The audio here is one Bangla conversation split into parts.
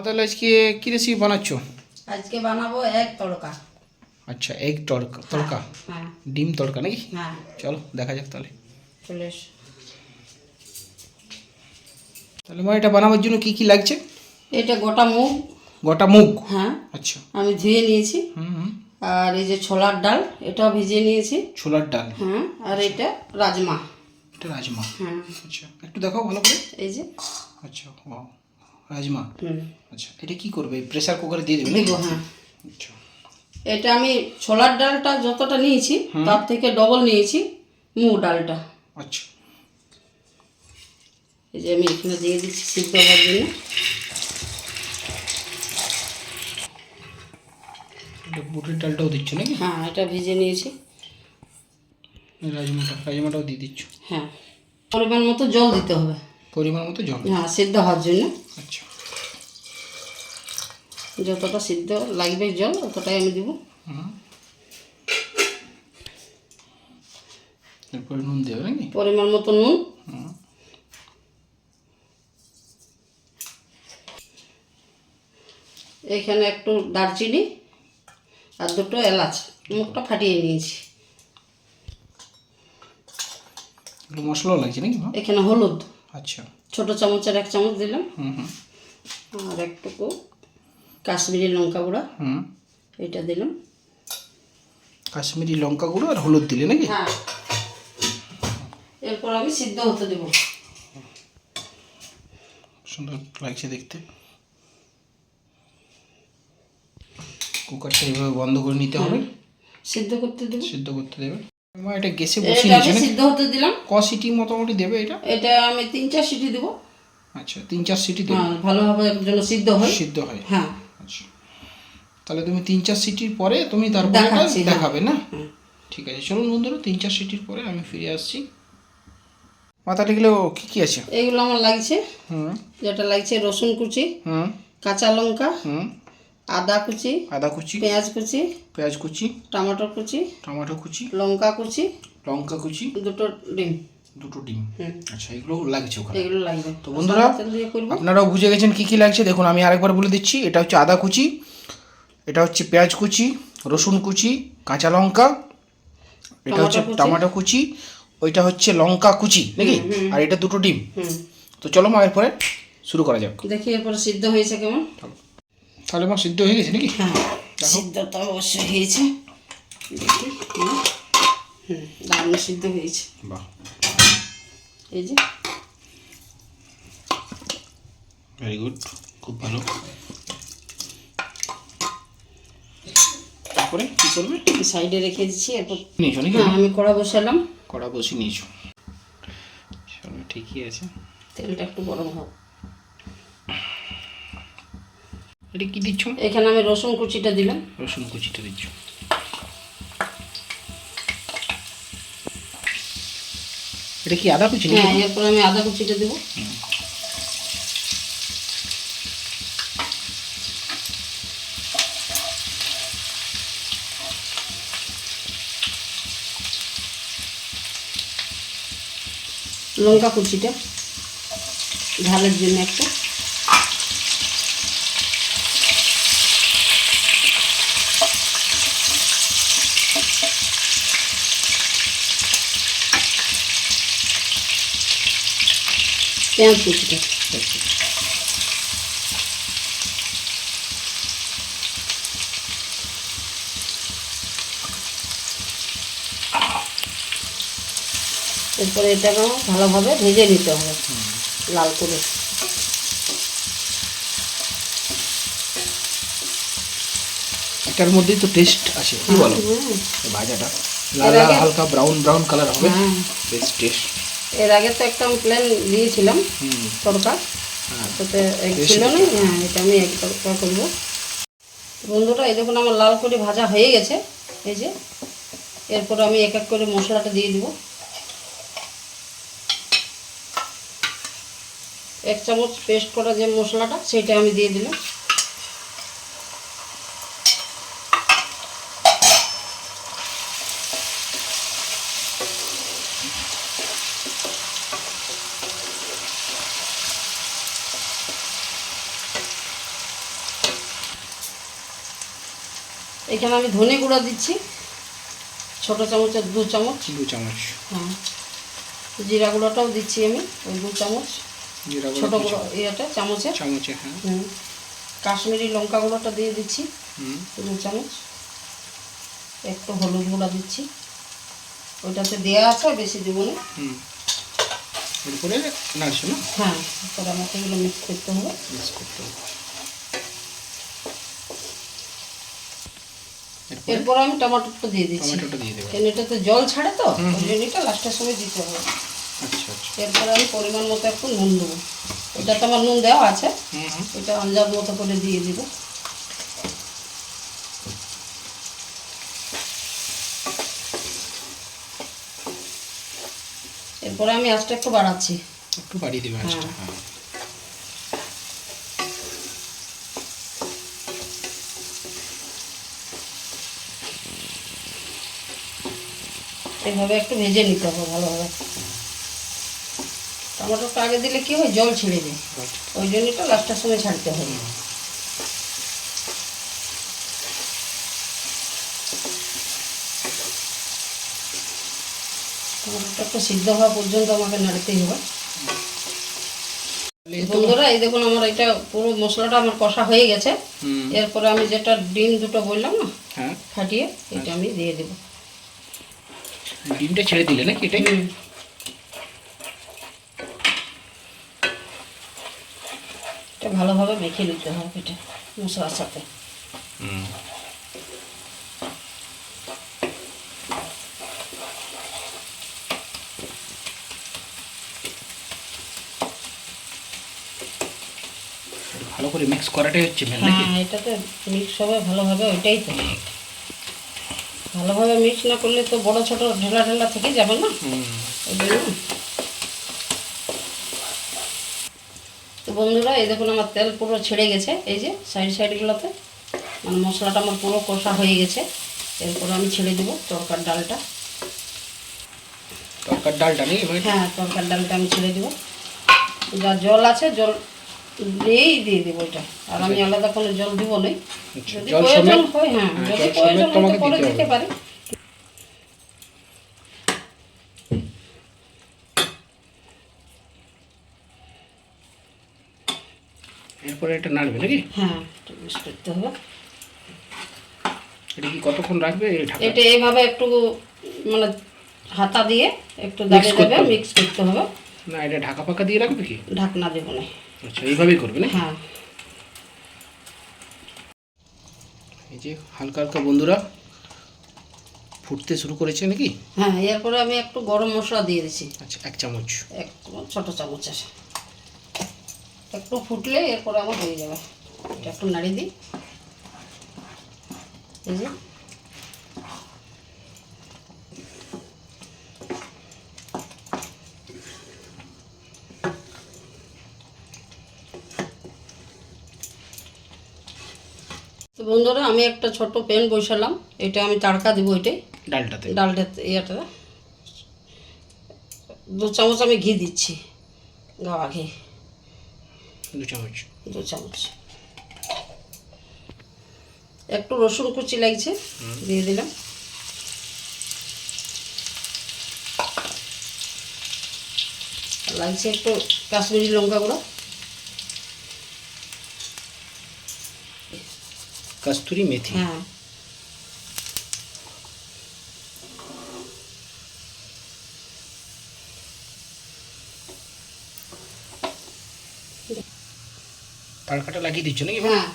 তাহলে আজকে কি রেসিপি বানাচ্ছো? আজকে বানাবো এক তড়কা। আচ্ছা, এগ তড়কা তড়কা হ্যাঁ ডিম তড়কা নাকি? হ্যাঁ, চলো দেখা যাক তাহলে। চলে এসো। তাহলে মা এটা বানাবার জন্য কি কি লাগছে? এটা গোটা মুগ। গোটা মুগ? হ্যাঁ, আচ্ছা। আমি ধুয়ে নিয়েছি। হুম। আর এই যে ছোলার ডাল, এটাও ভিজিয়ে নিয়েছি। ছোলার ডাল? হ্যাঁ। আর এটা রাজমা। এটা রাজমা? হ্যাঁ। আচ্ছা, একটু দেখাও ভালো করে। এই যে। আচ্ছা, ওয়াও, রাজমা। হুম। আচ্ছা, এটা কি করবে? প্রেসার কুকারে দিয়ে দেবে? দেবো, হ্যাঁ। আচ্ছা। এটা আমি ছোলার ডালটা যতটা নিয়েছি তার থেকে ডবল নিয়েছি মুগ ডালটা। আচ্ছা। এই যে আমি এখানে দিয়ে দিচ্ছি সিদ্ধ হওয়ার জন্য। এটা বুটের ডালটাও দিচ্ছ নাকি? হ্যাঁ, এটা ভিজে নিয়েছি। রাজমাটাও দিয়ে দিচ্ছ? হ্যাঁ, পরিমাণ মতো জল দিতে হবে। পরিমাণ মতো জল? হ্যাঁ, সিদ্ধ হওয়ার জন্য। আচ্ছা। যতটা সিদ্ধ লাগবে জল অতটাই আমি দেবো। হুম। এরপরে নুন দেবে নাকি? পরিমাণ মতো নুন। হুম। এখানে একটু দারচিনি আর দুটো এলাচ, মুখটা ফাটিয়ে নিয়েছি। একটু মশলাও লাগছে নাকি? এখানে হলুদ। আচ্ছা। ছোট চামচের 1 চামচ দিলাম। হুম হুম। আর একটুকু কাশ্মীরি লঙ্কা গুঁড়া, হুম। এটা দিলাম। কাশ্মীরি লঙ্কা গুঁড়ো আর হলুদ দিলে নাকি? হ্যাঁ। এরপর আমি সিদ্ধ হতে দেবো। সুন্দর লাগছে দেখতে। কুকারটা এইভাবে বন্ধ করে নিতে হবে। সিদ্ধ করতে দেবো। সিদ্ধ করতে দেবে। মা এটা গ্যাসে বসিয়ে এটা আমি নিয়েছো? সিদ্ধ হতে দিলাম। ক সিটি মোটামুটি দেবে এটা? এটা আমি 3-4 সিটি দেবো। আচ্ছা, 3-4 সিটি দেবে? হ্যাঁ, ভালোভাবে যেন সিদ্ধ হয়। সিদ্ধ হয়? হ্যাঁ। আচ্ছা, তাহলে তুমি 3-4 সিটির পরে তুমি তারপরে এটা দেখাচ্ছি, হ্যাঁ। দেখাবে না? ঠিক আছে, চলুন বন্ধুরা, 3-4 সিটির পরে আমি ফিরে আসছি। মাথাটা গেলেও কী কী আছে? এগুলো আমার লাগছে। হুম। যেটা লাগছে রসুন কুচি, হুম। কাঁচা লঙ্কা, হুম। আদা কুচি, আদা কুচি, পেঁয়াজ কুচি, পেঁয়াজ কুচি, টমেটো কুচি, টমেটো কুচি, লঙ্কা কুচি, লঙ্কা কুচি, দুটো ডিম। দুটো ডিম। হুম। আচ্ছা, এগুলো লাগছে ওখানে? এগুলো লাগবে। তো বন্ধুরা, তেল দিয়ে করবো। আপনারাও বুঝে গেছেন কী কী লাগছে। দেখুন, আমি আরেকবার বলে দিচ্ছি। এটা হচ্ছে আদা কুচি, এটা হচ্ছে পেঁয়াজ কুচি, রসুন কুচি, কাঁচা লঙ্কা, এটা হচ্ছে টমেটো কুচি, ওইটা হচ্ছে লঙ্কা কুচি নাকি, আর এটা দুটো ডিম। তো চলো মা, এরপরে শুরু করা যাক। দেখি এরপরে সিদ্ধ হয়েছে কেমন। তাহলে মা সিদ্ধ হয়ে গেছে নাকি? হ্যাঁ, সিদ্ধ তো অবশ্যই হয়েছে। দেখি। দারুণ সিদ্ধ হয়েছে। বাহ, এই যে। ভেরি গুড, খুব ভালো। তারপরে কি করবে? সাইডে রেখে দিচ্ছি। এরপর নিয়েছো নাকি? হ্যাঁ, আমি কড়া বসালাম। কড়া বসিয়ে নিয়েছো? চলো, ঠিকই আছে। তেলটা একটু গরম হোক। এটা কি দিচ্ছ? এখানে আমি রসুন কুচিটা দিলাম। রসুন কুচিটা দিচ্ছ? এটা কি আদা কুচি? হ্যাঁ, এরপর আমি আদা কুচিটা দেবো। লঙ্কা কুচিটা ঝালের জন্য একটা। পেঁয়াজ কুচিটা। এরপরে এটাকে ভালোভাবে ভেজে নিতে হবে লাল করে। এটার মধ্যেই তো টেস্ট আছে, কি বলো? ভাজাটা লাল লাল হালকা ব্রাউন ব্রাউন কালার হবে, বেশ টেস্ট। এর আগে তো একটা আমি প্লেন দিয়েছিলাম তরকা, তাতে এক ছিল না। হ্যাঁ, এটা আমি এক তরকা করবো। বন্ধুরা, এই দেখুন আমার লাল করে ভাজা হয়ে গেছে। এই যে, এরপর আমি এক এক করে মশলাটা দিয়ে দিব। 1 চামচ পেস্ট করা যে মশলাটা, সেটা আমি দিয়ে দিলাম। এখানে আমি ধনে গুঁড়া দিচ্ছি ছোট চামচের 2 চামচ। 2 চামচ। হ্যাঁ, জিরা গুঁড়োটাও দিচ্ছি আমি ওই 2 চামচ, জিরা ছোটো গুঁড়ো গুঁড়ো ইয়েটা চামচে। হ্যাঁ। কাশ্মীরি লঙ্কা গুঁড়োটা দিয়ে দিচ্ছি 2 চামচ। একটু হলুদ গুঁড়া দিচ্ছি, ওইটাতে দেওয়া আছে, বেশি দেবো না। এরপরে নাড়ছো না? হ্যাঁ, তারপরে আমাকে এগুলো মিক্স করতে হবে। এরপর আমি টমেটোটা দিয়ে দিচ্ছি, কারণ এটাতে জল ছাড়ে তো, ওই জন্য এটা লাস্টের সময় দিতে হবে। আচ্ছা। এরপরে আমি পরিমাণ মতো একটু নুন দেবো, এটাতে আমার নুন দেওয়া আছে, এটা আন্দাজ মতো করে দিয়ে দিব। এরপরে আমি আঁচটা একটু বাড়াচ্ছি, একটু বাড়িয়ে দেবে আঁচটা। হ্যাঁ, এইভাবে একটু ভেজে নিতে হবে ভালোভাবে। টমেটোটা আগে দিলে কি হয়, জল ছেড়ে দেয়, ওই জন্য এটা লাস্টের সময় ছাড়তে হবে। টমেটোটা একটু সিদ্ধ হওয়া পর্যন্ত আমাকে নাড়তেই হবে। বন্ধুরা এই দেখুন আমার এটা পুরো মশলাটা আমার কষা হয়ে গেছে। এরপরে আমি যেটা ডিম দুটো বললাম না ফাটিয়ে, এটা আমি দিয়ে দেবো। ডিমটা ছেড়ে দিলে নাকি এটাই? এটা ভালোভাবে মেখে নিতে হবে এটা মশলার সাথে। ভালো করে মিক্স করাটাই হচ্ছে মেন নাকি? হ্যাঁ, এটাতে মিক্স হবে ভালোভাবে, ওইটাই তো। ভালোভাবে মিক্স না করলে তো বড় ছোট ঢেলা ঢেলা থেকে যাবে না, ওই জন্য। তো বন্ধুরা এই দেখুন আমার তেল পুরো ছেড়ে গেছে, এই যে সাইডগুলোতে, মানে মশলাটা আমার পুরো কষা হয়ে গেছে। এরপর আমি ছেড়ে দেবো তরকার ডালটা। তরকার ডালটা নেই? হ্যাঁ, তরকার ডালটা আমি ছেড়ে দেবো। যা জল আছে জল দিয়েই দিয়ে দেবো এটা, আর আমি আলাদা কোনো জল দিব না। যদি প্রয়োজন হয়, হ্যাঁ, যদি প্রয়োজন হয় পরে দিতে পারি। এরপরে এটা নাড়বে নাকি? হ্যাঁ, একটু মিক্স করতে হবে। এটা কি কতক্ষণ রাখবে? এটা এইভাবে একটু মানে হাতা দিয়ে একটু দাবিয়ে দেবে, মিক্স করতে হবে। না, এটা ঢাকা পাকা দিয়ে রাখবে কি? ঢাকনা দেবো না। আচ্ছা, এইভাবেই করবে না? হ্যাঁ। এই যে হালকা হালকা বন্ধুরা ফুটতে শুরু করেছে নাকি? হ্যাঁ, এরপরে আমি একটু গরম মশলা দিয়ে দিচ্ছি। আচ্ছা, 1 চামচ। ছোট চামচের একটু ফুটলে এরপরে আমার হয়ে যাবে। এটা একটু নাড়িয়ে দিই। এই যে তো বন্ধুরা আমি একটা ছোট প্যান বসালাম, এটা আমি তাড়কা দিব, এটাই ডালটা ইয়েটা 2 চামচ আমি ঘি দিচ্ছি, গাওয়া ঘি 2 চামচ। 2 চামচ। একটু রসুন কুচি লাগছে, দিয়ে দিলাম। লাগছে একটু কাশ্মীরি লঙ্কা গুঁড়ো, কস্তুরি মেথি। হ্যাঁ। তড়কাটা লাগিয়ে দিচ্ছ নাকি? হ্যাঁ,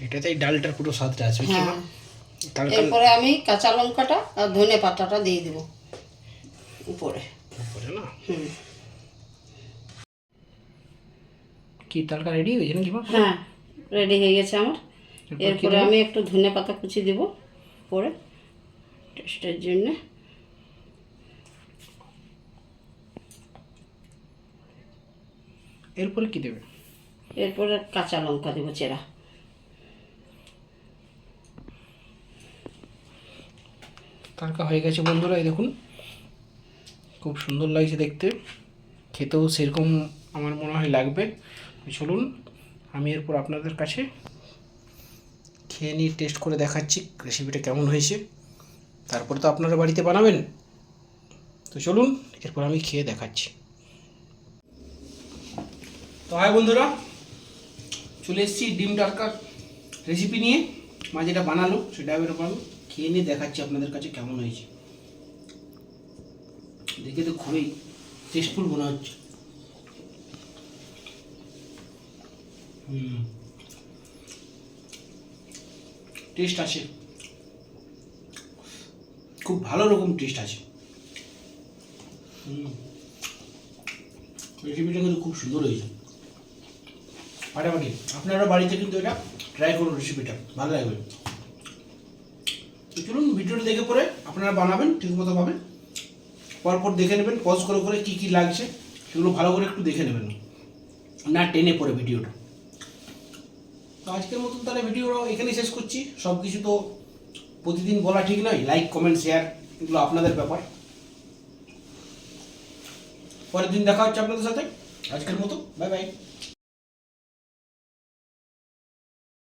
এটাতেই ডালটার পুরো স্বাদটা আছে। হ্যাঁ। এরপরে আমি কাঁচা লঙ্কাটা আর ধনে পাতাটা দিয়ে দেবো উপরে না? হুম। কি তড়কা রেডি হয়েছে নাকি? হ্যাঁ, রেডি হয়ে গেছে আমার। এরপরে আমি একটু ধনে পাতা কুচি দেবো পরে টেস্টের জন্য। এরপরে কি দেবে? এরপরে কাঁচা লঙ্কা দেবো চেরা। তড়কা হয়ে গেছে বন্ধুরা, এই দেখুন খুব সুন্দর লাগছে দেখতে, খেতেও সেরকম আমার মনে হয় লাগবে। চলুন আমি এরপর আপনাদের কাছে খেয়ে নিয়ে টেস্ট করে দেখাচ্ছি রেসিপিটা কেমন হয়েছে। তারপরে তো আপনারা বাড়িতে বানাবেন। তো চলুন এরপর আমি খেয়ে দেখাচ্ছি। তো হাই বন্ধুরা, চলে এসেছি ডিম তড়কার রেসিপি নিয়ে। মা যেটা বানালো সেটা এবার বানাবো, খেয়ে নিয়ে দেখাচ্ছি আপনাদের কাছে কেমন হয়েছে। দেখে তো খুবই টেস্টফুল মনে হচ্ছে। টেস্ট আছে, খুব ভালো রকম টেস্ট আছে। রেসিপিটা কিন্তু খুব সুন্দর হয়েছে, ফাটাফাটি। আপনারা বাড়িতে কিন্তু এটা ট্রাই করুন, রেসিপিটা ভালো লাগবে। তো চলুন ভিডিওটা দেখে পরে আপনারা বানাবেন ঠিকমতো পাবেন। পরপর দেখে নেবেন পজ করে করে কী কী লাগছে সেগুলো ভালো করে একটু দেখে নেবেন, না টেনে পড়ে ভিডিওটা। তো আজকের মতন তাহলে ভিডিওটা এখানেই শেষ করছি। সব কিছু তো প্রতিদিন বলা ঠিক নয়, লাইক কমেন্ট শেয়ার এগুলো আপনাদের ব্যাপার। পরের দিন দেখা হচ্ছে আপনাদের সাথে। আজকের মতো বাই বাই।